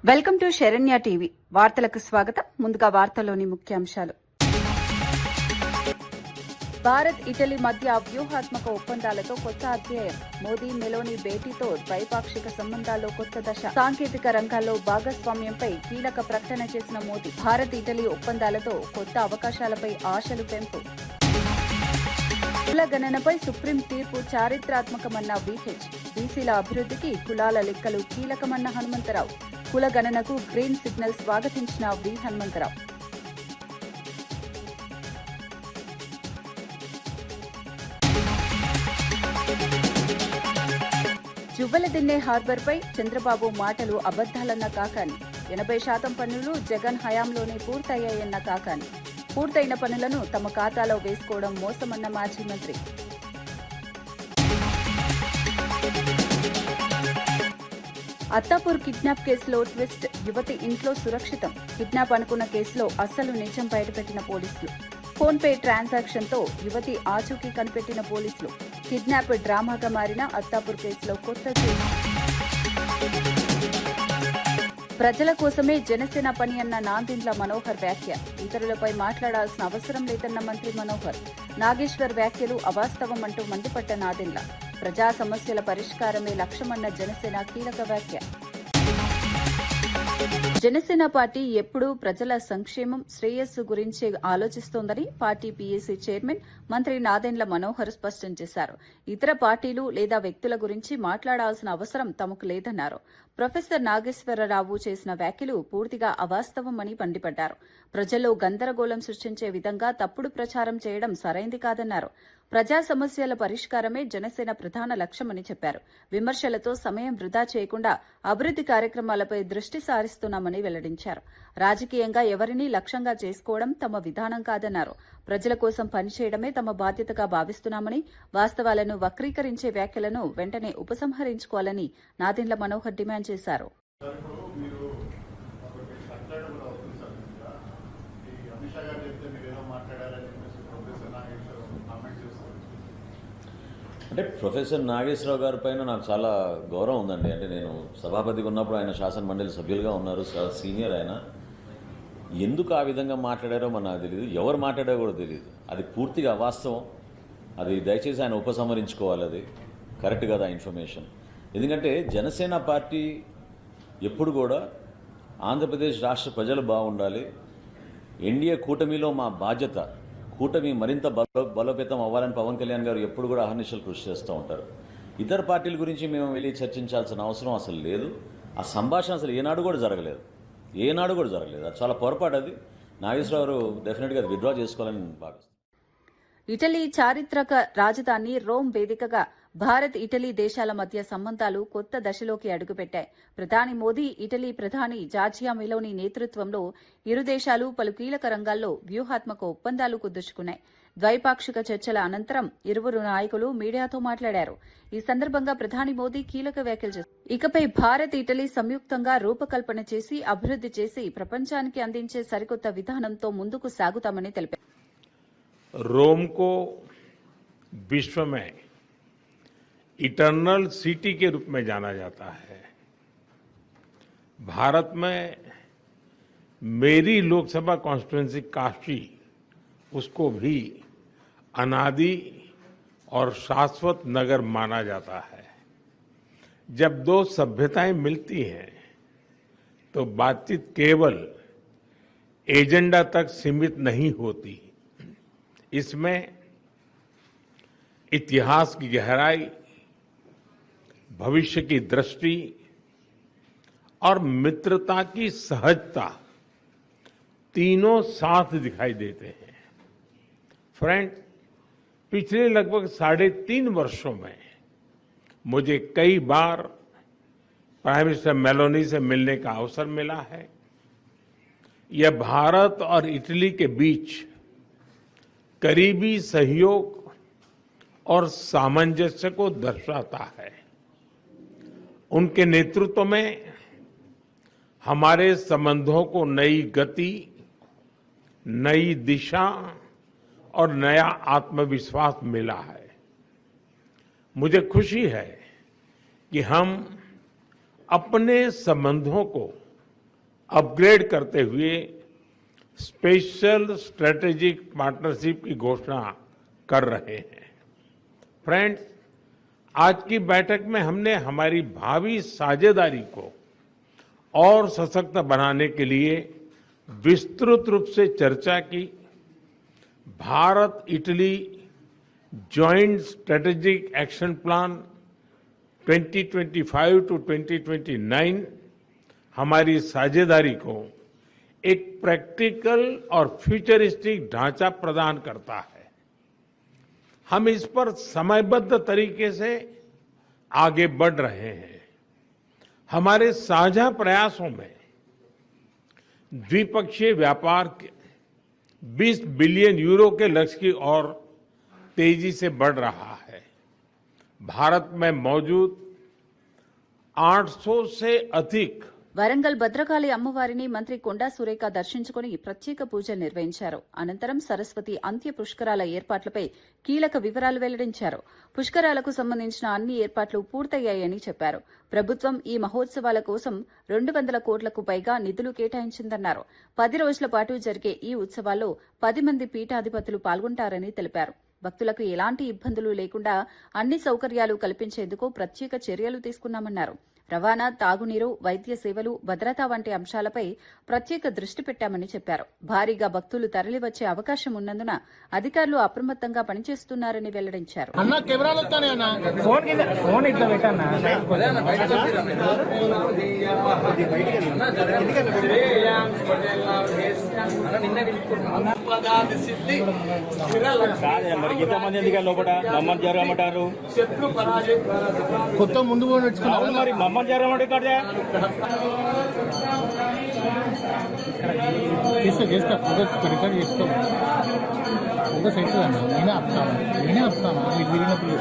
Welcome to Saranya TV వార్తలకు స్వాగతం. ముందుగా వార్తల్లోని ముఖ్యాంశాలు. భారత్ ఇటలీ మధ్య వ్యూహాత్మక ఒప్పందాలతో కొత్త అధ్యాయం. మోదీ మెలోనీ భేటీతో ద్వైపాక్షిక సంబంధాల్లో కొత్త దశ. సాంకేతిక రంగాల్లో భాగస్వామ్యంపై కీలక ప్రకటన చేసిన మోదీ. భారత్ ఇటలీ ఒప్పందాలతో కొత్త అవకాశాలపై ఆశలు పెంపు. కుల గణనపై సుప్రీం తీర్పు చారిత్రాత్మకమన్న వీహెచ్. బీసీల అభివృద్ధికి కులాల లెక్కలు కీలకమన్న హనుమంతరావు. కుల గణనకు గ్రీన్ సిగ్నల్ స్వాగతించిన వి హనుమంతరావు. జువ్వలదిన్నె హార్బర్పై చంద్రబాబు మాటలు అబద్దాలన్న కాకాని. 80% పనులు జగన్ హయాంలోనే పూర్తయ్యాయన్న కాకాని. పూర్తయిన పనులను తమ ఖాతాలో వేసుకోవడం మోసమన్న మాజీ మంత్రి. అత్తాపూర్ కిడ్నాప్ కేసులో ట్విస్ట్. యువతి ఇంట్లో సురక్షితం. కిడ్నాప్ అనుకున్న కేసులో అసలు నిజం బయటపెట్టిన పోలీసులు. ఫోన్ పే ట్రాన్సాక్షన్ తో యువతి ఆచూకీ కనిపెట్టిన పోలీసులు. కిడ్నాప్ డ్రామాగా మారిన అత్తాపూర్ కేసులో కొత్త కేసు. ప్రజల కోసమే జనసేన పని అన్న నాదెండ్ల మనోహర్ వ్యాఖ్య. ఇతరులపై మాట్లాడాల్సిన అవసరం లేదన్న మంత్రి మనోహర్. నాగేశ్వర్ వ్యాఖ్యలు అవాస్తవం అంటూ మండిపడ్డ నాదెండ్ల. ప్రజా సమస్యల పరిష్కారమే లక్ష్యమన్న జనసేన కీలక వ్యాఖ్య. జనసేన పార్టీ ఎప్పుడూ ప్రజల సంక్షేమం, శ్రేయస్సు గురించే ఆలోచిస్తోందని పార్టీ పీఏసీ చైర్మన్ మంత్రి నాదెండ్ల మనోహర్ స్పష్టం చేశారు. ఇతర పార్టీలు లేదా వ్యక్తుల గురించి మాట్లాడాల్సిన అవసరం తమకు లేదన్నారు. ప్రొఫెసర్ నాగేశ్వరరావు చేసిన వ్యాఖ్యలు పూర్తిగా అవాస్తవమని మండిపడ్డారు. ప్రజల్లో గందరగోళం సృష్టించే విధంగా తప్పుడు ప్రచారం చేయడం సరైంది కాదన్నారు. ప్రజా సమస్యల పరిష్కారమే జనసేన ప్రధాన లక్ష్యమని చెప్పారు. విమర్శలతో సమయం వృధా చేయకుండా అభివృద్ది కార్యక్రమాలపై దృష్టి సారిస్తున్నామని వెల్లడించారు. రాజకీయంగా ఎవరినీ లక్ష్యంగా చేసుకోవడం తమ విధానం కాదన్నారు. ప్రజల కోసం పనిచేయడమే తమ బాధ్యతగా భావిస్తున్నామని, వాస్తవాలను వక్రీకరించే వ్యాఖ్యలను వెంటనే ఉపసంహరించుకోవాలని నాదెండ్ల మనోహర్ డిమాండ్ చేశారు. అంటే ప్రొఫెసర్ నాగేశ్వరరావు గారి పైన నాకు చాలా గౌరవం ఉందండి. అంటే నేను సభాపతిగా ఉన్నప్పుడు ఆయన శాసన మండలి సభ్యులుగా ఉన్నారు, చాలా సీనియర్ ఆయన. ఎందుకు ఆ విధంగా మాట్లాడారో మన నాకు తెలియదు, ఎవరు మాట్లాడారో కూడా తెలియదు. అది పూర్తిగా అవాస్తవం. అది దయచేసి ఆయన ఉపసంహరించుకోవాలి. అది కరెక్ట్ కదా ఇన్ఫర్మేషన్. ఎందుకంటే జనసేన పార్టీ ఎప్పుడు కూడా ఆంధ్రప్రదేశ్ రాష్ట్ర ప్రజలు బాగుండాలి, ఎన్డీఏ కూటమిలో మా బాధ్యత, కూటమి మరింత బలోపేతం అవ్వాలని పవన్ కళ్యాణ్ గారు ఎప్పుడు కూడా అహర్నిశలు కృషి చేస్తూ ఉంటారు. ఇతర పార్టీల గురించి మేము వెళ్ళి చర్చించాల్సిన అవసరం అసలు లేదు. ఆ సంభాషణ అసలు ఏనాడు కూడా జరగలేదు. అది చాలా పొరపాటు. అది నాగేశ్వరరావు డెఫినెట్గా అది విత్డ్రా చేసుకోవాలని భావిస్తాను. ఇటలీ చారిత్రక రాజధాని రోమ్ వేదికగా భారత్ ఇటలీ దేశాల మధ్య సంబంధాలు కొత్త దశలోకి అడుగుపెట్టాయి. ప్రధాని మోదీ, ఇటలీ ప్రధాని జార్జియా మెలోనీ నేతృత్వంలో ఇరు దేశాలు పలు కీలక రంగాల్లో వ్యూహాత్మక ఒప్పందాలు కుదుర్చుకున్నాయి. ద్వైపాక్షిక చర్చల అనంతరం ఇరువురు నాయకులు మీడియాతో మాట్లాడారు. ఈ సందర్భంగా ప్రధాని మోదీ కీలక వ్యాఖ్యలు చేశారు. ఇకపై భారత్ ఇటలీ సంయుక్తంగా రూపకల్పన చేసి అభివృద్ది చేసి ప్రపంచానికి అందించే సరికొత్త విధానంతో ముందుకు సాగుతామని తెలిపారు. रोम को विश्व में इटर्नल सिटी के रूप में जाना जाता है. भारत में मेरी लोकसभा कॉन्स्टिट्यूएंसी काशी, उसको भी अनादि और शाश्वत नगर माना जाता है. जब दो सभ्यताएं मिलती हैं तो बातचीत केवल एजेंडा तक सीमित नहीं होती. इसमें इतिहास की गहराई, भविष्य की दृष्टि और मित्रता की सहजता तीनों साथ दिखाई देते हैं. फ्रेंड, पिछले लगभग 3.5 वर्षों में मुझे कई बार प्राइम मिनिस्टर मेलोनी से मिलने का अवसर मिला है. यह भारत और इटली के बीच करीबी सहयोग और सामंजस्य को दर्शाता है. उनके नेतृत्व में हमारे संबंधों को नई गति, नई दिशा और नया आत्मविश्वास मिला है. मुझे खुशी है कि हम अपने संबंधों को अपग्रेड करते हुए स्पेशल स्ट्रेटेजिक पार्टनरशिप की घोषणा कर रहे हैं। फ्रेंड्स, आज की बैठक में हमने हमारी भावी साझेदारी को और सशक्त बनाने के लिए विस्तृत रूप से चर्चा की। Bharat Italy joint strategic action plan 2025 to 2029 हमारी साझेदारी को एक प्रैक्टिकल और फ्यूचरिस्टिक ढांचा प्रदान करता है। हम इस पर समयबद्ध तरीके से आगे बढ़ रहे हैं। हमारे साझा प्रयासों में द्विपक्षीय व्यापार के 20 बिलियन यूरो के लक्ष्य की ओर तेजी से बढ़ रहा है। भारत में मौजूद 800 से अधिक వరంగల్ భద్రకాళి అమ్మవారిని మంత్రి కొండా సురేఖ దర్శించుకుని ప్రత్యేక పూజలు నిర్వహించారు. అనంతరం సరస్వతి అంత్య పుష్కరాల ఏర్పాట్లపై కీలక వివరాలు వెల్లడించారు. పుష్కరాలకు సంబంధించిన అన్ని ఏర్పాట్లు పూర్తయ్యాయని చెప్పారు. ప్రభుత్వం ఈ మహోత్సవాల కోసం 200 కోట్లకు పైగా నిధులు కేటాయించిందన్నారు. 10 రోజుల పాటు జరిగే ఈ ఉత్సవాల్లో 10 మంది పీఠాధిపతులు పాల్గొంటారని తెలిపారు. భక్తులకు ఎలాంటి ఇబ్బందులు లేకుండా అన్ని సౌకర్యాలు కల్పించేందుకు ప్రత్యేక చర్యలు తీసుకున్నామన్నారు. రవాణా, తాగునీరు, వైద్య సేవలు, భద్రత వంటి అంశాలపై ప్రత్యేక దృష్టి పెట్టామని చెప్పారు. భారీగా భక్తులు తరలివచ్చే అవకాశం ఉన్నందున అధికారులు అప్రమత్తంగా పనిచేస్తున్నారని వెల్లడించారు. కొత్త ముందు మరి మమ్మల్ని జరగమంటే ఇక్కడ చేస్తా ఫోటో రికార్డ్ చేసుకో ఫోటో సెట్ అన్నా నేనే ఆపుతాను మీకు తిరిగినప్పుడు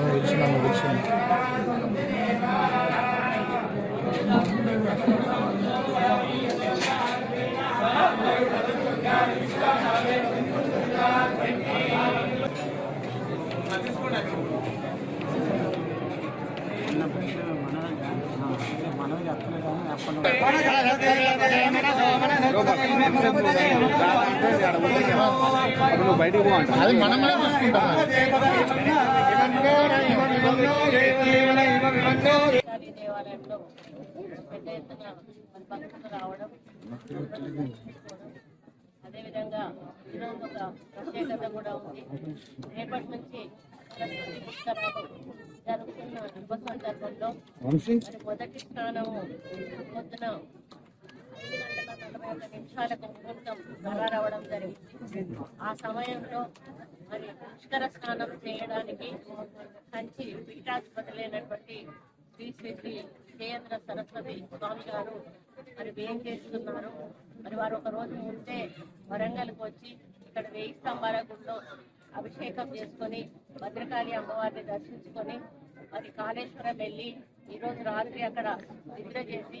ఆమె తెలిసింది బయటికి పోవాలి అది మనమే చూసుకుంటాం. దేవాలయంలో పెద్ద ఎత్తున భక్తులు రావడం, అదేవిధంగా ఈరోజు ఒక ప్రత్యేకత కూడా ఉంది. రేపటి నుంచి సరస్వతి పుష్కరాలు జరుగుతున్న శుభ సందర్భంలో మొదటి స్నానము పొద్దున 5:41 ముహూర్తం రావడం జరిగింది. ఆ సమయంలో మరి పుష్కర స్నానం చేయడానికి కంచి పీఠాధిపతులైనటువంటి శ్రీ శ్రీ శ్రీ జయేంద్ర సరస్వతి స్వామి గారు మరి వేం చేస్తున్నారు. మరి వారు ఒక రోజు ముందే వరంగల్కి వచ్చి ఇక్కడ 1000 స్తంభాల గుడిలో అభిషేకం చేసుకొని భద్రకాళి అమ్మవారిని దర్శించుకొని మరి కాళేశ్వరం వెళ్ళి ఈరోజు రాత్రి అక్కడ నిద్ర చేసి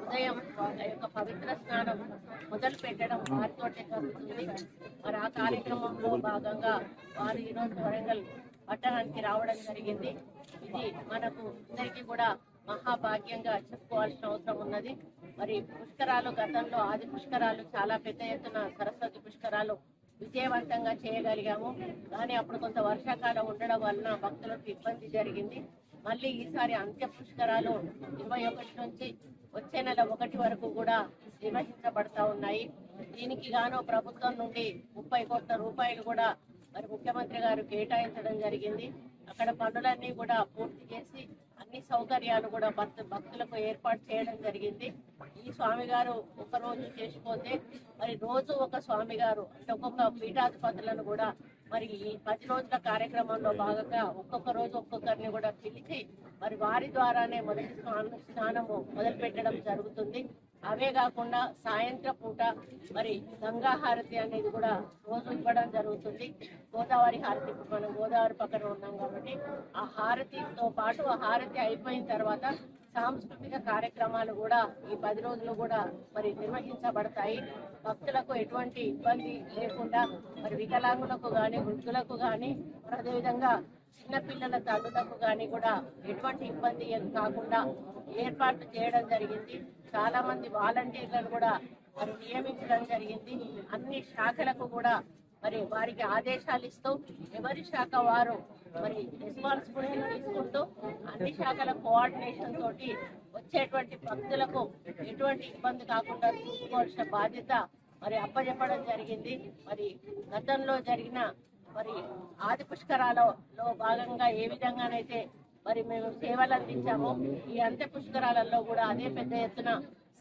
ఉదయం వాళ్ళ యొక్క పవిత్ర స్నానం మొదలు పెట్టడం వారితోటే జరుగుతుంది. మరి ఆ కార్యక్రమంలో భాగంగా వారు ఈరోజు వరంగల్ పట్టణానికి రావడం జరిగింది. ఇది మనకు అందరికీ కూడా మహాభాగ్యంగా చెప్పుకోవాల్సిన అవసరం ఉన్నది. మరి పుష్కరాలు గతంలో ఆది పుష్కరాలు చాలా పెద్ద ఎత్తున సరస్వతి పుష్కరాలు విజయవంతంగా చేయగలిగాము. కానీ అప్పుడు కొంత వర్షాకాలం ఉండడం వలన భక్తులకు ఇబ్బంది జరిగింది. మళ్ళీ ఈసారి అంత్య పుష్కరాలు 21 నుంచి వచ్చే నెల 1 వరకు కూడా నిర్వహించబడతా ఉన్నాయి. దీనికి గాను ప్రభుత్వం నుండి 30 కోట్ల రూపాయలు కూడా మరి ముఖ్యమంత్రి గారు కేటాయించడం జరిగింది. అక్కడ పనులన్నీ కూడా పూర్తి చేసి అన్ని సౌకర్యాలు కూడా భక్తులకు ఏర్పాటు చేయడం జరిగింది. ఈ స్వామి గారు ఒక రోజు చేసిపోతే మరి రోజు ఒక స్వామి గారు అంటే ఒక్కొక్క పీఠాధిపతులను కూడా మరి ఈ 10 రోజుల కార్యక్రమంలో భాగంగా ఒక్కొక్క రోజు ఒక్కొక్కరిని కూడా పిలిచి మరి వారి ద్వారానే మొదటి స్నానము మొదలు పెట్టడం జరుగుతుంది. అవే కాకుండా సాయంత్రం పూట మరి గంగా హారతి అనేది కూడా రోజు ఇవ్వడం జరుగుతుంది. గోదావరి హారతి, ఇప్పుడు మనం గోదావరి పక్కన ఉన్నాం కాబట్టి ఆ హారతితో పాటు ఆ హారతి అయిపోయిన తర్వాత సాంస్కృతిక కార్యక్రమాలు కూడా ఈ 10 రోజులు కూడా మరి నిర్వహించబడతాయి. భక్తులకు ఎటువంటి ఇబ్బంది లేకుండా మరి వికలాంగులకు కానీ వృద్ధులకు కానీ అదేవిధంగా చిన్నపిల్లల తల్లులకు కానీ కూడా ఎటువంటి ఇబ్బంది కాకుండా ఏర్పాట్లు చేయడం జరిగింది. చాలా మంది వాలంటీర్లను కూడా మరి నియమించడం జరిగింది. అన్ని శాఖలకు కూడా మరి వారికి ఆదేశాలు ఇస్తూ ఎవరి శాఖ వారు మరి రెస్పాన్సిబిలిటీ తీసుకుంటూ అన్ని శాఖల కోఆర్డినేషన్ తోటి వచ్చేటువంటి భక్తులకు ఎటువంటి ఇబ్బంది కాకుండా చూసుకోవాల్సిన బాధ్యత మరి అప్పచెప్పడం జరిగింది. మరి గతంలో జరిగిన మరి ఆది పుష్కరాలలో భాగంగా ఏ విధంగానైతే మరి మేము సేవలు అందించామో ఈ అంత్య పుష్కరాలలో కూడా అదే పెద్ద ఎత్తున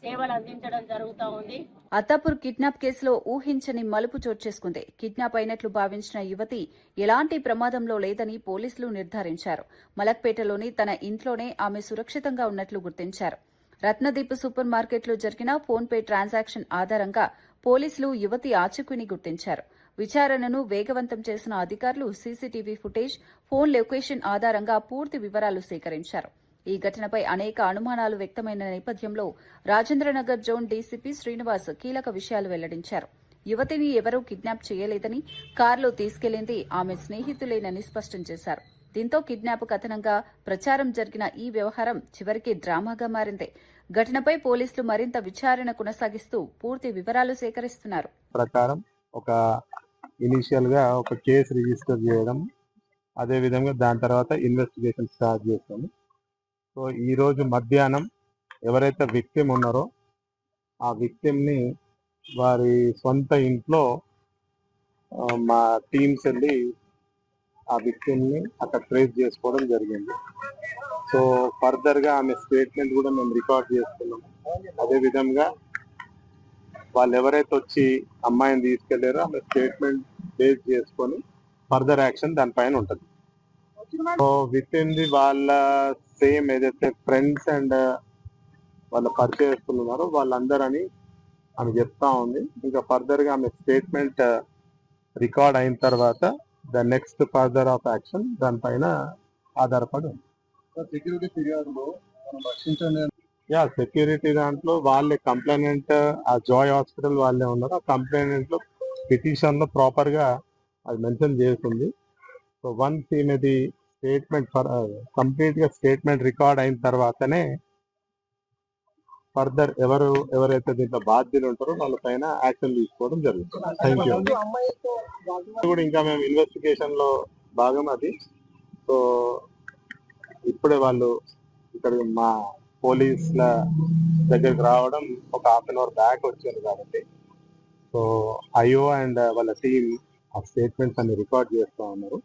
సేవలు అందించడం జరుగుతూ ఉంది. అత్తాపూర్ కిడ్నాప్ కేసులో ఊహించని మలుపు చోటు చేసుకుంది. కిడ్నాప్ అయినట్లు భావించిన యువతి ఎలాంటి ప్రమాదంలో లేదని పోలీసులు నిర్ధారించారు. మలక్పేటలోని తన ఇంట్లోనే ఆమె సురక్షితంగా ఉన్నట్లు గుర్తించారు. రత్నదీప్ సూపర్ మార్కెట్లో జరిగిన ఫోన్పే ట్రాన్సాక్షన్ ఆధారంగా పోలీసులు యువతి ఆచూకీని గుర్తించారు. విచారణను వేగవంతం చేసిన అధికారులు సీసీటీవీ ఫుటేజ్, ఫోన్ లొకేషన్ ఆధారంగా పూర్తి వివరాలు సేకరించారు. ఈ ఘటనపై అనేక అనుమానాలు వ్యక్తమైన నేపథ్యంలో రాజేంద్రనగర్ జోన్ డీసీపీ శ్రీనివాస్ కీలక విషయాలు వెల్లడించారు. యువతిని ఎవరూ కిడ్నాప్ చేయలేదని, కారులో తీసుకెళ్లింది ఆమె స్నేహితులేనని స్పష్టం చేశారు. దీంతో కిడ్నాప్ కథనంగా ప్రచారం జరిగిన ఈ వ్యవహారం చివరికి డ్రామాగా మారింది. ఘటనపై పోలీసులు మరింత విచారణ కొనసాగిస్తూ పూర్తి వివరాలు సేకరిస్తున్నారు. ప్రకారం ఒక ఇనిషియల్ గా ఒక కేసు రిజిస్టర్ చేయడం, అదే విధంగా దాని తర్వాత ఇన్వెస్టిగేషన్ స్టార్ట్ చేస్తాము. సో ఈ రోజు మధ్యాహ్నం ఎవరైతే విక్టిమ్ ఉన్నారో ఆ విక్టిమ్ ని వారి సొంత ఇంట్లో మా టీమ్స్ వెళ్ళి ఆ విక్టిమ్ ని అక్కడ ట్రేస్ చేసుకోవడం జరిగింది. సో ఫర్దర్ గా ఆమె స్టేట్మెంట్ కూడా మేము రికార్డ్ చేస్తున్నాము. అదే విధంగా వాళ్ళు ఎవరైతే వచ్చి అమ్మాయిని తీసుకెళ్లారో ఆమె స్టేట్మెంట్ బేస్ చేసుకొని ఫర్దర్ యాక్షన్ దానిపైన ఉంటుంది. సో విత్ ఇన్ ది వాళ్ళ సేమ్ ఏదైతే ఫ్రెండ్స్ అండ్ వాళ్ళ పరిచయస్తులు ఉన్నారో వాళ్ళందరని ఆమె చెప్తా ఉంది. ఇంకా ఫర్దర్ గా ఆమె స్టేట్మెంట్ రికార్డ్ అయిన తర్వాత the next further of action దానిపైన ఆధారపడి ఉంది. సెక్యూరిటీ ఫిర్యాదులో సెక్యూరిటీ దాంట్లో వాళ్ళే కంప్లైనెంట్, ఆ జాయ్ హాస్పిటల్ వాళ్ళే ఉన్నారు. ఆ కంప్లైనెంట్ లో పిటిషన్ లో ప్రాపర్ గా అది మెన్షన్ చేస్తుంది. సో వన్స్ ఈమెది స్టేట్మెంట్ కంప్లీట్ గా స్టేట్మెంట్ రికార్డ్ అయిన తర్వాతనే ఫర్దర్ ఎవరైతే దీంట్లో బాధ్యులు ఉంటారో వాళ్ళ పైన యాక్షన్ తీసుకోవడం జరుగుతుంది. Thank you. కూడా ఇంకా మేము ఇన్వెస్టిగేషన్ లో భాగం అది. సో ఇప్పుడే వాళ్ళు ఇక్కడ మా పోలీసుల దగ్గరికి రావడం ఒక హాఫ్ అన్ అవర్ బ్యాక్ వచ్చారు కాబట్టి సో ఐఓ అండ్ వాళ్ళ టీం ఆ స్టేట్మెంట్స్ అన్ని రికార్డ్ చేస్తూ ఉన్నారు.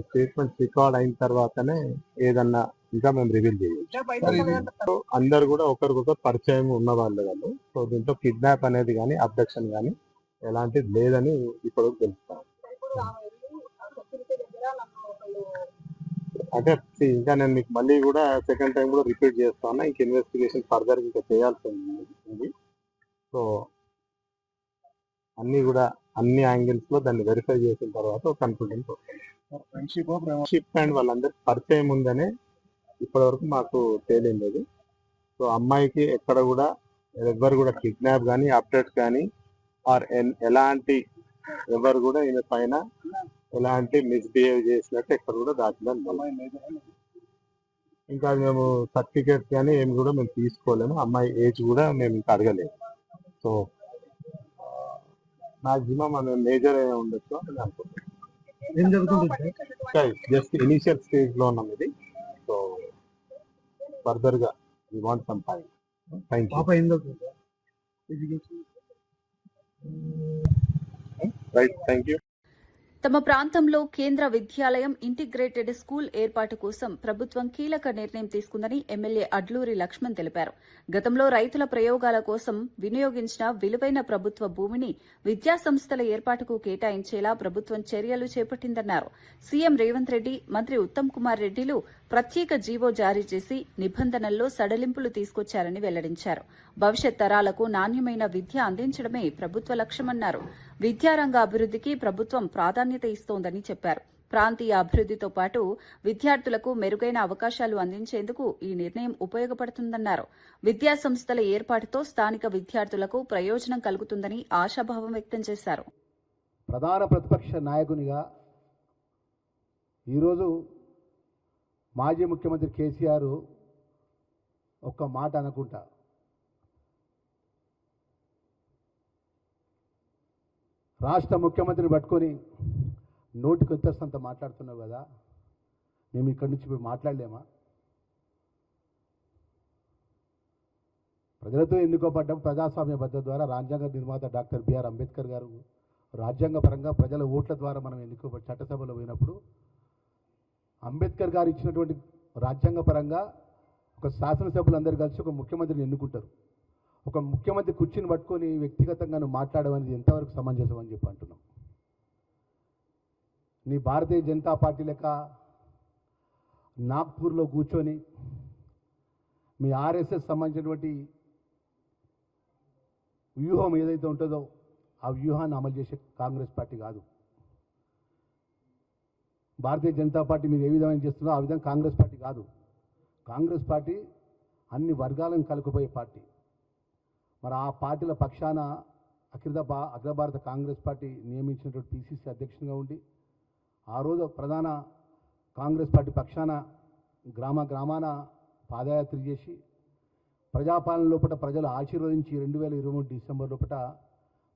స్టేట్మెంట్స్ రికార్డ్ అయిన తర్వాతనే ఏదన్నా ఇంకా మేము రివీల్ చేయొచ్చు. అందరు కూడా ఒకరికొకరు పరిచయం ఉన్న వాళ్ళు. సో దీంట్లో కిడ్నాప్ అనేది కానీ అబ్డక్షన్ కానీ ఎలాంటిది లేదని ఇప్పుడు తెలుస్తాం. అంటే ఇంకా నేను మీకు మళ్ళీ కూడా సెకండ్ టైం కూడా రిపీట్ చేస్తా ఉన్నా. ఇంక ఇన్వెస్టిగేషన్ ఫర్దర్ ఇంకా చేయాల్సి ఉంది. సో అన్ని కూడా అన్ని యాంగిల్స్ లో దాన్ని వెరిఫై చేసిన తర్వాత కన్క్లూజన్ ఫ్రెండ్షిప్ అండ్ వాళ్ళందరి పరిచయం ఉందనే ఇప్పటి వరకు మాకు తేలింది. సో అమ్మాయికి ఎక్కడ కూడా ఎవరు కూడా కిడ్నాప్ కానీ అప్డేట్ కానీ ఆర్ ఎలాంటి ఎవరు కూడా ఈమె పైన ఎలాంటి మిస్బిహేవ్ చేసినట్టు ఎక్కడ కూడా దాఖలేదు. ఇంకా మేము సర్టిఫికేట్స్ కానీ ఏమి కూడా మేము తీసుకోలేము. అమ్మాయి ఏజ్ కూడా మేము ఇంకా అడగలేము. సో మాక్సిమం మేజర్ ఉండొచ్చు అని అనుకుంటున్నాం. ఏం జరుగుతుంది జస్ట్ ఇనిషియల్ స్టేజ్ లో ఉన్నాం ఇది. సో ఫర్దర్ గా we want some time. Right, thank you. తమ ప్రాంతంలో కేంద్ర విద్యాలయం ఇంటిగ్రేటెడ్ స్కూల్ ఏర్పాటు కోసం ప్రభుత్వం కీలక నిర్ణయం తీసుకుందని ఎమ్మెల్యే అడ్లూరి లక్ష్మణ్ తెలిపారు. గతంలో రైతుల ప్రయోగాల కోసం వినియోగించిన విలువైన ప్రభుత్వ భూమిని విద్యాసంస్థల ఏర్పాటుకు కేటాయించేలా ప్రభుత్వం చర్యలు చేపట్టిందన్నారు. సీఎం రేవంత్ రెడ్డి, మంత్రి ఉత్తమ్ కుమార్ రెడ్డిలు ప్రత్యేక జీవో జారీ చేసి నిబంధనల్లో సడలింపులు తీసుకొచ్చారని వెల్లడించారు. భవిష్యత్ తరాలకు నాణ్యమైన విద్య అందించడమే ప్రభుత్వ లక్ష్యమన్నారు. విద్యారంగ అభివృద్దికి ప్రభుత్వం ప్రాధాన్యత ఇస్తోందని చెప్పారు. ప్రాంతీయ అభివృద్దితో పాటు విద్యార్థులకు మెరుగైన అవకాశాలు అందించేందుకు ఈ నిర్ణయం ఉపయోగపడుతుందన్నారు. విద్యా సంస్థల ఏర్పాటుతో స్థానిక విద్యార్థులకు ప్రయోజనం కలుగుతుందని ఆశాభావం వ్యక్తం చేశారు. ప్రధాన ప్రతిపక్ష నాయకునిగా ఈరోజు మాజీ ముఖ్యమంత్రి కేసీఆర్ ఒక్క మాట అనుకుంటా, రాష్ట్ర ముఖ్యమంత్రిని పట్టుకొని నోటికి వచ్చేస్తంత మాట్లాడుతున్నావు కదా, మేము ఇక్కడి నుంచి ఇప్పుడు మాట్లాడలేమా? ప్రజలతో ఎన్నుకోబడ్డ ప్రజాస్వామ్య పద్ధతి ద్వారా రాజ్యాంగ నిర్మాత డాక్టర్ బిఆర్ అంబేద్కర్ గారు రాజ్యాంగపరంగా ప్రజల ఓట్ల ద్వారా మనం ఎన్నుకోబడి చట్టసభలో పోయినప్పుడు అంబేద్కర్ గారు ఇచ్చినటువంటి రాజ్యాంగపరంగా ఒక శాసనసభ్యులందరూ కలిసి ఒక ముఖ్యమంత్రిని ఎన్నుకుంటారు. ఒక ముఖ్యమంత్రి కుర్చీని పట్టుకొని వ్యక్తిగతంగా నువ్వు మాట్లాడడం అనేది ఎంతవరకు సమంజసం అని చెప్పి అంటున్నాం. నీ భారతీయ జనతా పార్టీ లెక్క నాగ్పూర్లో కూర్చొని మీ ఆర్ఎస్ఎస్ సంబంధించినటువంటి వ్యూహం ఏదైతే ఉంటుందో ఆ వ్యూహాన్ని అమలు చేసే కాంగ్రెస్ పార్టీ కాదు. భారతీయ జనతా పార్టీ మీరు ఏ విధంగా చేస్తుందో ఆ విధంగా కాంగ్రెస్ పార్టీ కాదు. కాంగ్రెస్ పార్టీ అన్ని వర్గాలను కలుపుకుపోయే పార్టీ. మరి ఆ పార్టీల పక్షాన అఖిల భారత కాంగ్రెస్ పార్టీ నియమించినటువంటి పిసిసి అధ్యక్షునిగా ఉండి ఆ రోజు ప్రధాన కాంగ్రెస్ పార్టీ పక్షాన గ్రామాన పాదయాత్ర చేసి ప్రజాపాలన లోపల ప్రజలు ఆశీర్వదించి 2023 డిసెంబర్ లోపల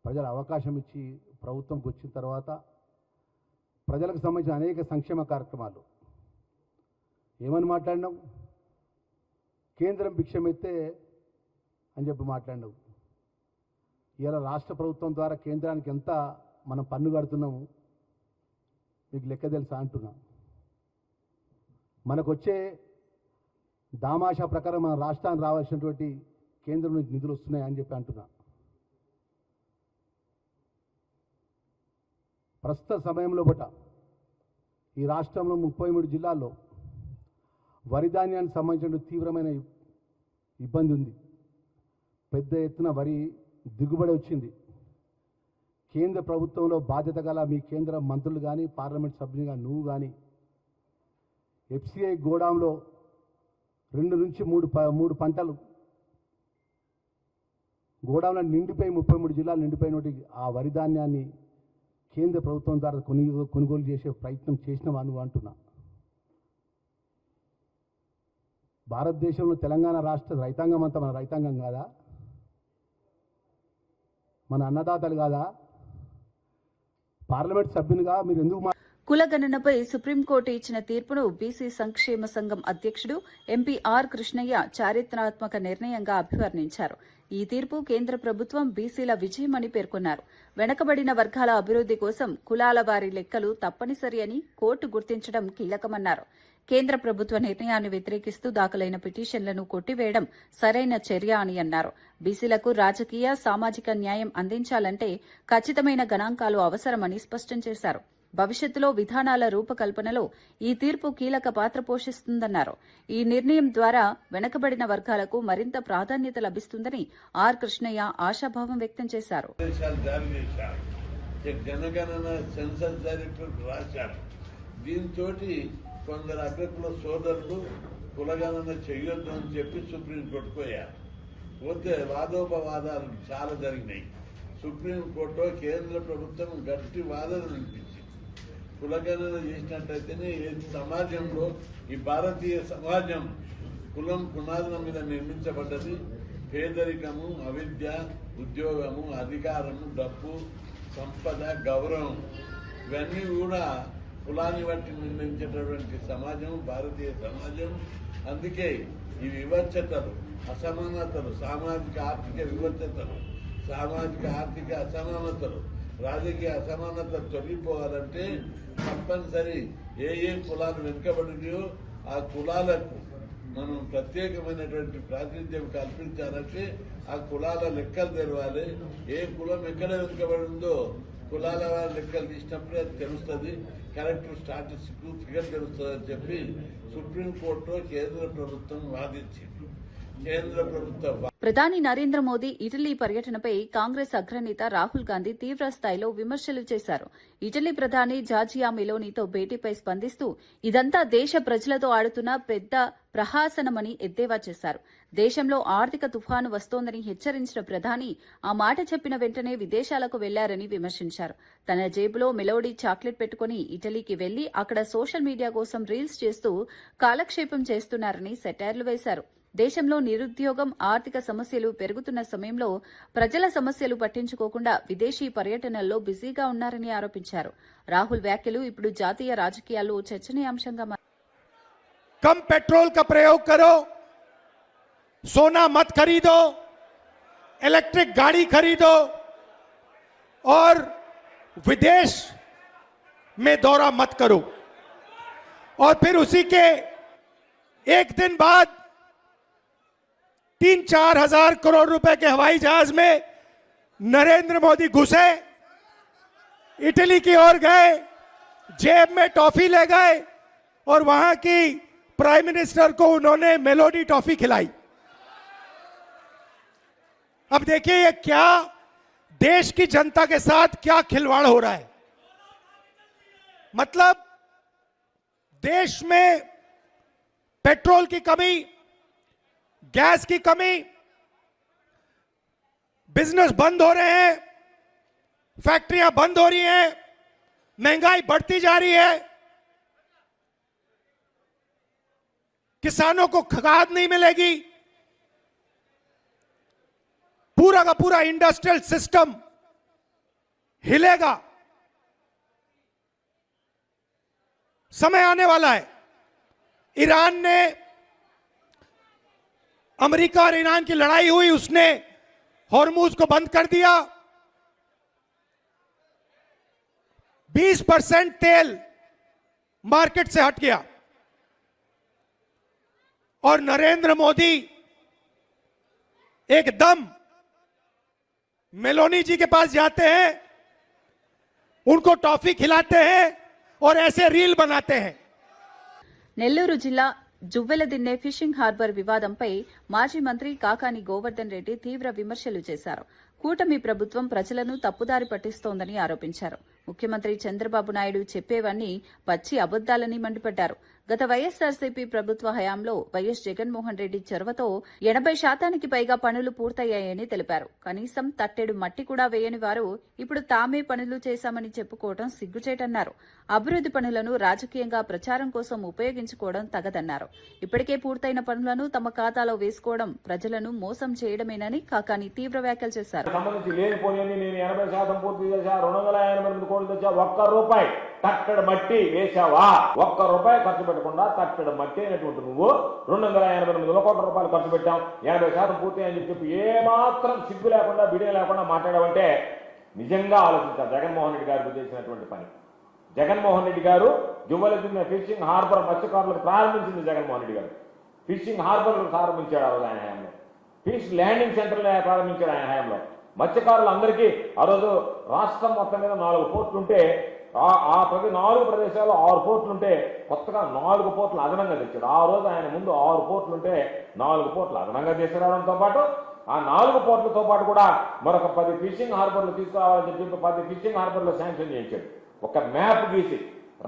ప్రజలు అవకాశం ఇచ్చి ప్రభుత్వంకి వచ్చిన తర్వాత ప్రజలకు సంబంధించిన అనేక సంక్షేమ కార్యక్రమాలు ఏమని మాట్లాడినావు? కేంద్రం భిక్షమెత్తే అని చెప్పి మాట్లాడినావు. ఇలా రాష్ట్ర ప్రభుత్వం ద్వారా కేంద్రానికి ఎంత మనం పన్ను కడుతున్నాము మీకు లెక్క తెలుసా అంటున్నా. మనకు వచ్చే దామాషా ప్రకారం మన రాష్ట్రానికి రావాల్సినటువంటి కేంద్రం నుంచి నిధులు వస్తున్నాయి అని చెప్పి అంటున్నా. ప్రస్తుత సమయంలో ఈ రాష్ట్రంలో 33 జిల్లాల్లో వరి ధాన్యానికి సంబంధించిన తీవ్రమైన ఇబ్బంది ఉంది. పెద్ద ఎత్తున వరి దిగుబడి వచ్చింది. కేంద్ర ప్రభుత్వంలో బాధ్యత గల మీ కేంద్ర మంత్రులు కానీ పార్లమెంట్ సభ్యునిగా నువ్వు కానీ ఎఫ్సిఐ గోడాంలో 2 నుంచి 3 పంటలు గోడాంలో నిండిపోయి 33 జిల్లాలు నిండిపోయినటువంటి ఆ వరి ధాన్యాన్ని కేంద్ర ప్రభుత్వం ద్వారా కొనుగోలు చేసే ప్రయత్నం చేసినావా నువ్వు అంటున్నా. భారతదేశంలో తెలంగాణ రాష్ట్ర రైతాంగం అంతా మన రైతాంగం కాదా? మన అన్నదాతలు కాదా? పార్లమెంట్ సభ్యునిగా మీరు ఎందుకు కులగణనపై సుప్రీంకోర్టు ఇచ్చిన తీర్పును బీసీ సంక్షేమ సంఘం అధ్యక్షుడు ఎంపీ ఆర్ కృష్ణయ్య చారిత్రాత్మక నిర్ణయంగా అభివర్ణించారు. ఈ తీర్పు కేంద్ర ప్రభుత్వం బీసీల విజయమని పేర్కొన్నారు. వెనుకబడిన వర్గాల అభివృద్ది కోసం కులాల వారి లెక్కలు తప్పనిసరి అని కోర్టు గుర్తించడం కీలకమన్నారు. కేంద్ర ప్రభుత్వ నిర్ణయాన్ని వ్యతిరేకిస్తూ దాఖలైన పిటిషన్లను కొట్టివేయడం సరైన చర్య అని అన్నారు. బీసీలకు రాజకీయ సామాజిక న్యాయం అందించాలంటే ఖచ్చితమైన గణాంకాలు అవసరమని స్పష్టం చేశారు. భవిష్యత్తులో విధానాల రూపకల్పనలో ఈ తీర్పు కీలక పాత్ర పోషిస్తుందన్నారు. ఈ నిర్ణయం ద్వారా వెనుకబడిన వర్గాలకు మరింత ప్రాధాన్యత లభిస్తుందని ఆర్ కృష్ణయ్య ఆశాభావం వ్యక్తం చేశారు. దీంతో కొందరు అగ్రకుల సోదరులు కులగణన చెయ్యొద్దు అని చెప్పి సుప్రీంకోర్టు పోయారు. పోతే వాదోపవాదాలు చాలా జరిగినాయి. సుప్రీంకోర్టులో కేంద్ర ప్రభుత్వం గట్టి వాదన వినిపించింది. కులగణన చేసినట్టయితేనే ఈ సమాజంలో ఈ భారతీయ సమాజం కులం పునాదుల మీద నిర్మించబడ్డది. పేదరికము, అవిద్య, ఉద్యోగము, అధికారము, డబ్బు, సంపద, గౌరవం ఇవన్నీ కూడా కులాన్ని బట్టి నిర్ణయించేటటువంటి సమాజం భారతీయ సమాజం. అందుకే ఈ వివక్షతలు, అసమానతలు, సామాజిక ఆర్థిక వివక్షతలు, సామాజిక ఆర్థిక అసమానతలు, రాజకీయ అసమానతలు తొలగిపోవాలంటే తప్పనిసరి ఏ కులాలు వెనుకబడినాయో ఆ కులాలకు మనం ప్రత్యేకమైనటువంటి ప్రాతినిధ్యం కల్పించాలంటే ఆ కులాల లెక్కలు తెలవాలి. ఏ కులం ఎక్కడ వెనుకబడి ఉందో కులాల వారి లెక్కలు తీసినప్పుడే అది తెలుస్తుంది. కరెక్ట్ స్టాటిస్టిక్ ఫిగర్ తెలుస్తుంది అని చెప్పి సుప్రీంకోర్టులో కేంద్ర ప్రభుత్వం వాదించింది. కేంద్ర ప్రభుత్వ ప్రధాని నరేంద్ర మోదీ ఇటలీ పర్యటనపై కాంగ్రెస్ అగ్రనేత రాహుల్ గాంధీ తీవ్ర స్థాయిలో విమర్శలు చేశారు. ఇటలీ ప్రధాని జార్జియా మెలోనీతో భేటీపై స్పందిస్తూ ఇదంతా దేశ ప్రజలతో ఆడుతున్న పెద్ద ప్రహసనమని ఎద్దేవా చేశారు. దేశంలో ఆర్థిక తుఫాను వస్తోందని హెచ్చరించిన ప్రధాని ఆ మాట చెప్పిన వెంటనే విదేశాలకు వెళ్లారని విమర్శించారు. తన జేబులో మెలోడీ చాక్లెట్ పెట్టుకుని ఇటలీకి వెళ్లి అక్కడ సోషల్ మీడియా కోసం రీల్స్ చేస్తూ కాలక్షేపం చేస్తున్నారని సెటైర్లు వేశారు. దేశంలో నిరుద్యోగం, ఆర్థిక సమస్యలు పెరుగుతున్న సమయంలో ప్రజల సమస్యలు పట్టించుకోకుండా విదేశీ పర్యటనల్లో బిజీగా ఉన్నారని ఆరోపించారు. రాహుల్ వ్యాఖ్యలు ఇప్పుడు జాతీయ రాజకీయాల్లో చర్చనీయాంశంగా कम पेट्रोल का प्रयोग करो, सोना मत खरीदो, इलेक्ट्रिक गाड़ी खरीदो और विदेश में दौरा मत करो। और फिर उसी के एक दिन बाद 3-4 हजार करोड़ रुपए के हवाई जहाज में नरेंद्र मोदी घुसे, इटली की ओर गए, जेब में टॉफी ले गए और वहां की प्राइम मिनिस्टर को उन्होंने मेलोडी टॉफी खिलाई। अब देखिए ये क्या देश की जनता के साथ क्या खिलवाड़ हो रहा है। मतलब देश में पेट्रोल की कमी, गैस की कमी, बिजनेस बंद हो रहे हैं, फैक्ट्रियां बंद हो रही हैं, महंगाई बढ़ती जा रही है, किसानों को खाद नहीं मिलेगी, पूरा का पूरा इंडस्ट्रियल सिस्टम हिलेगा। समय आने वाला है। ईरान ने, अमेरिका और ईरान की लड़ाई हुई, उसने हॉर्मुज को बंद कर दिया। 20% तेल मार्केट से हट गया और नरेंद्र मोदी एकदम मेलोनी जी के पास जाते हैं, उनको टॉफी खिलाते हैं और ऐसे रील बनाते हैं। నెల్లూరు జిల్లా జువ్వెలదిన్నె ఫిషింగ్ హార్బర్ వివాదంపై మాజీ మంత్రి కాకాని గోవర్ధన్ రెడ్డి తీవ్ర విమర్శలు చేశారు. కూటమి ప్రభుత్వం ప్రజలను తప్పుదారి పట్టిస్తోందని ఆరోపించారు. ముఖ్యమంత్రి చంద్రబాబు నాయుడు చెప్పేవన్నీ పచ్చి అబద్దాలని మండిపడ్డారు. గత వైఎస్సార్సీపీ ప్రభుత్వ హయాంలో వైఎస్ జగన్మోహన్ రెడ్డి చొరవతో 80% పైగా పనులు పూర్తయ్యాయని తెలిపారు. కనీసం తట్టెడు మట్టి కూడా వేయని వారు ఇప్పుడు తామే పనులు చేశామని చెప్పుకోవడం సిగ్గుచేటన్నారు. అభివృద్ది పనులను రాజకీయంగా ప్రచారం కోసం ఉపయోగించుకోవడం తగదన్నారు. ఇప్పటికే పూర్తయిన పనులను తమ ఖాతాలో వేసుకోవడం ప్రజలను మోసం చేయడమేనని కాకాని తీవ్ర వ్యాఖ్యలు చేశారు. సంబంధించి లేనిపోయింది నేను 80% పూర్తి చేశా, 288 కోట్లు తెచ్చా, ₹1 తట్టెడు మట్టి వేశావా? ₹1 ఖర్చు పెట్టకుండా తట్టెడు మట్టి అయినటువంటి నువ్వు 288 కోట్ల రూపాయలు ఖర్చు పెట్టాం, 80% పూర్తి అని చెప్పి ఏమాత్రం సిగ్గు లేకుండా బిడియ లేకుండా మాట్లాడావంటే నిజంగా ఆలోచించారు. జగన్మోహన్ రెడ్డి గారు చేసినటువంటి పని. జగన్మోహన్ రెడ్డి గారు జువ్వెలదిన్నె ఫిషింగ్ హార్బర్ మత్స్యకారులకు ప్రారంభించింది. జగన్మోహన్ రెడ్డి గారు ఫిషింగ్ హార్బర్ ప్రారంభించాడు ఆ రోజు ఆయన హయాంలో. ఫిష్ ల్యాండింగ్ సెంటర్లు ప్రారంభించాడు ఆయన హయాంలో. మత్స్యకారులందరికీ ఆ రోజు రాష్ట్రం మొత్తం మీద 4 పోర్టులు ఉంటే ఆ ప్రతి 4 ప్రదేశాల్లో 6 పోర్టులు ఉంటే కొత్తగా 4 పోర్టులు అదనంగా తెచ్చాడు. ఆ రోజు ఆయన ముందు 6 పోర్టులు ఉంటే 4 పోర్టులు అదనంగా తీసుకురావడంతో పాటు ఆ 4 పోర్టులతో పాటు కూడా మరొక 10 ఫిషింగ్ హార్బర్లు తీసుకురావాలని చెప్పి 10 ఫిషింగ్ హార్బర్లు శాంక్షన్ చేయించాడు. ఒక మ్యాప్ గీసి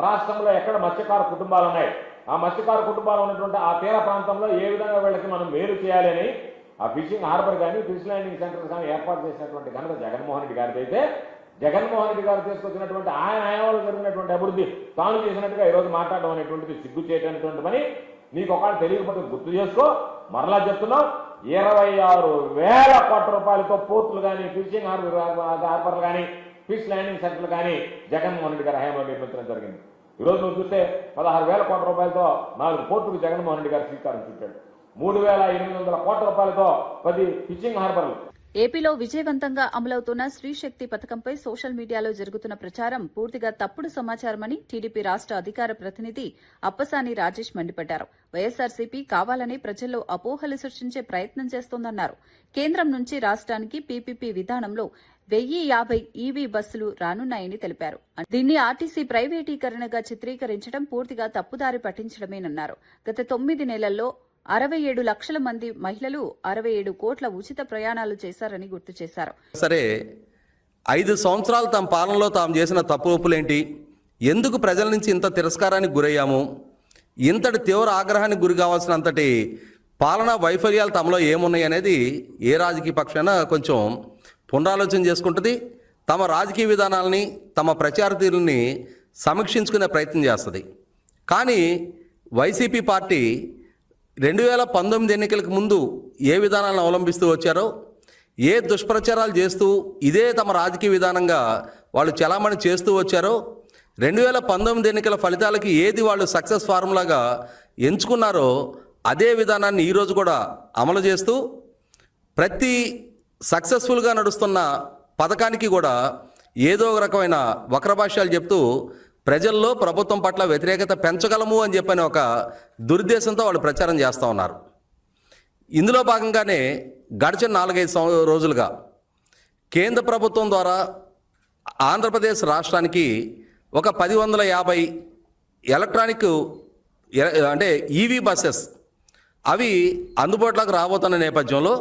రాష్ట్రంలో ఎక్కడ మత్స్యకార కుటుంబాలు ఉన్నాయి, ఆ మత్స్యకార కుటుంబాలు ఉన్నటువంటి ఆ తీర ప్రాంతంలో ఏ విధంగా వీళ్ళకి మనం మేలు చేయాలని ఆ ఫిషింగ్ హార్బర్ కానీ ఫిష్ ల్యాండింగ్ సెంటర్స్ కానీ ఏర్పాటు చేసినటువంటి ఘనత జగన్మోహన్ రెడ్డి గారికి అయితే, జగన్మోహన్ రెడ్డి గారు తీసుకొచ్చినటువంటి ఆయన హయాంలో జరిగినటువంటి అభివృద్ధి తాను చేసినట్టుగా ఈరోజు మాట్లాడడం అనేటువంటిది సిగ్గు చేయటటువంటి పని. నీకు ఒకవేళ తెలియకపోతే గుర్తు చేసుకో. మరలా చెప్తున్నాం, 26,000 కోట్ల రూపాయలతో పోర్టులు కానీ ఫిషింగ్ హార్బర్లు కానీ ఫిష్ ల్యాండింగ్ సెంటర్లు కానీ జగన్మోహన్ రెడ్డి గారి హయాంలో నిర్మించడం జరిగింది. ఈరోజు నువ్వు చూస్తే 16,000 కోట్ల రూపాయలతో 4 పోర్టులకు జగన్మోహన్ రెడ్డి గారు శ్రీకారం చుట్టాడు. 3,800 కోట్ల రూపాయలతో 10 ఫిషింగ్ హార్బర్లు. ఏపీలో విజయవంతంగా అమలవుతున్న స్త్రీశక్తి పథకంపై సోషల్ మీడియాలో జరుగుతున్న ప్రచారం పూర్తిగా తప్పుడు సమాచారమని టీడీపీ రాష్ట్ర అధికార ప్రతినిధి అప్పసాని రాజేష్ మండిపడ్డారు. వైఎస్సార్సీపీ కావాలని ప్రజల్లో అపోహలు సృష్టించే ప్రయత్నం చేస్తోందన్నారు. కేంద్రం నుంచి రాష్ట్రానికి పీపీపీ విధానంలో 1050 ఈవీ బస్సులు రానున్నాయని తెలిపారు. దీన్ని ఆర్టీసీ ప్రైవేటీకరణగా చిత్రీకరించడం పూర్తిగా తప్పుదారి పట్టించడమేనన్నారు. గత 9 నెలల్లో 67 లక్షల మంది మహిళలు 67 కోట్ల ఉచిత ప్రయాణాలు చేశారని గుర్తు చేశారు. సరే 5 సంవత్సరాలు తమ పాలనలో తాము చేసిన తప్పులేంటి, ఎందుకు ప్రజల నుంచి ఇంత తిరస్కారానికి గురయ్యాము, ఇంతటి తీవ్ర ఆగ్రహానికి గురి కావాల్సినంతటి పాలనా వైఫల్యాలు తమలో ఏమున్నాయి అనేది ఏ రాజకీయ పక్షాన కొంచెం పునరాలోచన చేసుకుంటుంది. తమ రాజకీయ విధానాలని, తమ ప్రచార తీరుని సమీక్షించుకునే ప్రయత్నం చేస్తుంది. కానీ వైసీపీ పార్టీ 2019 ఎన్నికలకు ముందు ఏ విధానాలను అవలంబిస్తూ వచ్చారో, ఏ దుష్ప్రచారాలు చేస్తూ ఇదే తమ రాజకీయ విధానంగా వాళ్ళు చలామణి చేస్తూ వచ్చారో, 2019 ఎన్నికల ఫలితాలకి ఏది వాళ్ళు సక్సెస్ ఫార్ములాగా ఎంచుకున్నారో అదే విధానాన్ని ఈరోజు కూడా అమలు చేస్తూ ప్రతి సక్సెస్ఫుల్గా నడుస్తున్న పథకానికి కూడా ఏదో ఒక రకమైన వక్రభాష్యాలు చెప్తూ ప్రజల్లో ప్రభుత్వం పట్ల వ్యతిరేకత పెంచగలము అని చెప్పని ఒక దురుద్దేశంతో వాళ్ళు ప్రచారం చేస్తూ ఉన్నారు. ఇందులో భాగంగానే గడిచిన 4-5 రోజులుగా కేంద్ర ప్రభుత్వం ద్వారా ఆంధ్రప్రదేశ్ రాష్ట్రానికి ఒక 1050 ఎలక్ట్రానిక్ అంటే ఈవీ బస్సెస్ అవి అందుబాటులోకి రాబోతున్న నేపథ్యంలో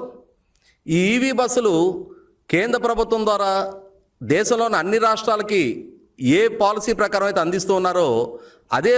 ఈ ఈవీ బస్సులు కేంద్ర ప్రభుత్వం ద్వారా దేశంలోని అన్ని రాష్ట్రాలకి ఏ పాలసీ ప్రకారం అయితే అందిస్తూ ఉన్నారో అదే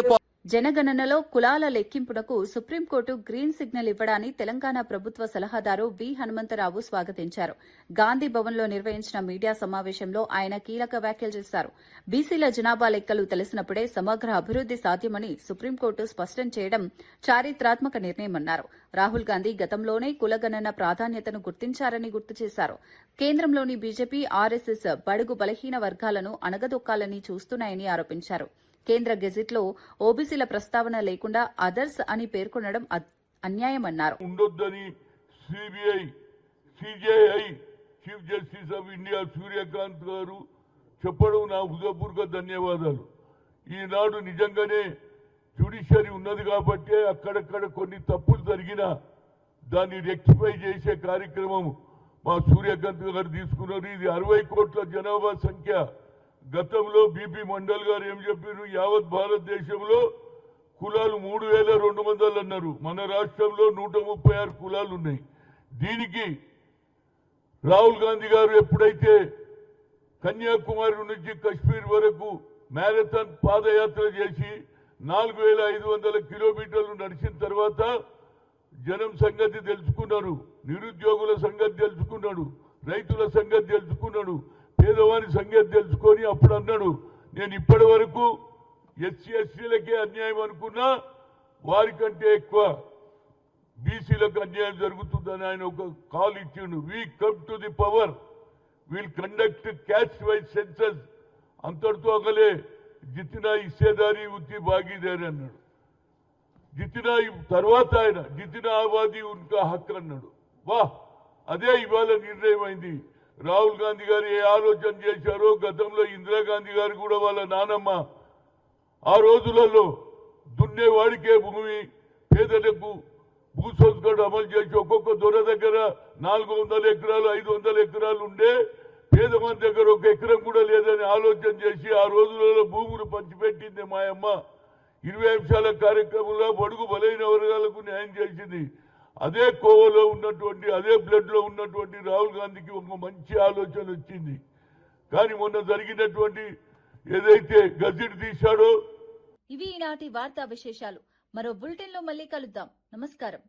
జనగణనలో కులాల లెక్కింపునకు సుప్రీంకోర్టు గ్రీన్ సిగ్నల్ ఇవ్వడాన్ని తెలంగాణ ప్రభుత్వ సలహాదారు వి హనుమంతరావు స్వాగతించారు. గాంధీ భవన్లో నిర్వహించిన మీడియా సమావేశంలో ఆయన కీలక వ్యాఖ్యలు చేశారు. బీసీల జనాభా లెక్కలు తెలిసినప్పుడే సమగ్ర అభివృద్ది సాధ్యమని సుప్రీంకోర్టు స్పష్టం చేయడం చారిత్రాత్మక నిర్ణయమన్నారు. రాహుల్ గాంధీ గతంలోనే కులగణన ప్రాధాన్యతను గుర్తించారని గుర్తు చేశారు. కేంద్రంలోని బీజేపీ, ఆర్ఎస్ఎస్ బడుగు బలహీన వర్గాలను అణగదొక్కాలని చూస్తున్నాయని ఆరోపించారు. కేంద్ర గెజిట్లో ఓబీసీల ప్రస్తావన లేకుండా అదర్స్ అని పేర్కొనడం అన్యాయమన్నారు. ఉండొద్దని CJI chief justice of India Suryakant గారు చెప్పడం నా హృదయపూర్వక ధన్యవాదాలు. ఈనాడు నిజంగానే జ్యుడిషియరీ ఉన్నది కాబట్టి అక్కడక్కడ కొన్ని తప్పులు జరిగినా దాన్ని రెక్టిఫై చేసే కార్యక్రమం మా సూర్యకాంత్ గారు తీసుకున్నారు. ఇది 60 కోట్ల జనాభా సంఖ్య. గతంలో బీపీ మండల్ గారు ఏం చెప్పారు, యావత్ భారతదేశంలో కులాలు 3200 అన్నారు. మన రాష్ట్రంలో 136 కులాలు ఉన్నాయి. దీనికి రాహుల్ గాంధీ గారు ఎప్పుడైతే కన్యాకుమారి నుంచి కశ్మీర్ వరకు మ్యారథాన్ పాదయాత్ర చేసి 4500 కిలోమీటర్లు నడిచిన తర్వాత జనం సంగతి తెలుసుకున్నారు, నిరుద్యోగుల సంగతి తెలుసుకున్నాడు, రైతుల సంగతి తెలుసుకున్నాడు, పేదవాని సంగతి తెలుసుకొని అప్పుడు అన్నాడు, నేను ఇప్పటి వరకు ఎస్సీలకే అన్యాయం అనుకున్నా, వారికంటే ఎక్కువ బీసీలకు అన్యాయం జరుగుతుందని ఆయన ఒక కాల్ ఇచ్చిండు. We come to the power, will conduct caste wise census, అంతటితో అగలే జితినా ఇస్సేదారి ఉత్తి భాగీదారి అన్నాడు. జితినా తర్వాత ఆయన జితినా ఆబాదీ ఉన్కా హక్ అన్నాడు. వా, అదే ఇవాళ నిర్ణయం అయింది. రాహుల్ గాంధీ గారు ఏ ఆలోచన చేశారో, గతంలో ఇందిరాగాంధీ గారు కూడా వాళ్ళ నానమ్మ ఆ రోజులలో దున్నేవాడికే భూమి, పేదలకు భూ సంస్కరణ అమలు చేసి ఒక్కొక్క దొర దగ్గర 400 ఎకరాలు 500 ఎకరాలు ఉండే, పేదమంది దగ్గర 1 ఎకరం కూడా లేదని ఆలోచన చేసి ఆ రోజులలో భూములు పంచిపెట్టింది మా అమ్మ. 20 అంశాల కార్యక్రమంలో బడుగు బలైన వర్గాలకు న్యాయం చేసింది. అదే కోవలో ఉన్నటువంటి, అదే బ్లడ్ లో ఉన్నటువంటి రాహుల్ గాంధీకి ఒక మంచి ఆలోచన వచ్చింది. కానీ మొన్న జరిగినటువంటి ఏదైతే గజెట్ తీశాడో. ఇవి ఈనాటి వార్తా విశేషాలు. మరో బులెటిన్ లో మళ్ళీ కలుద్దాం. నమస్కారం.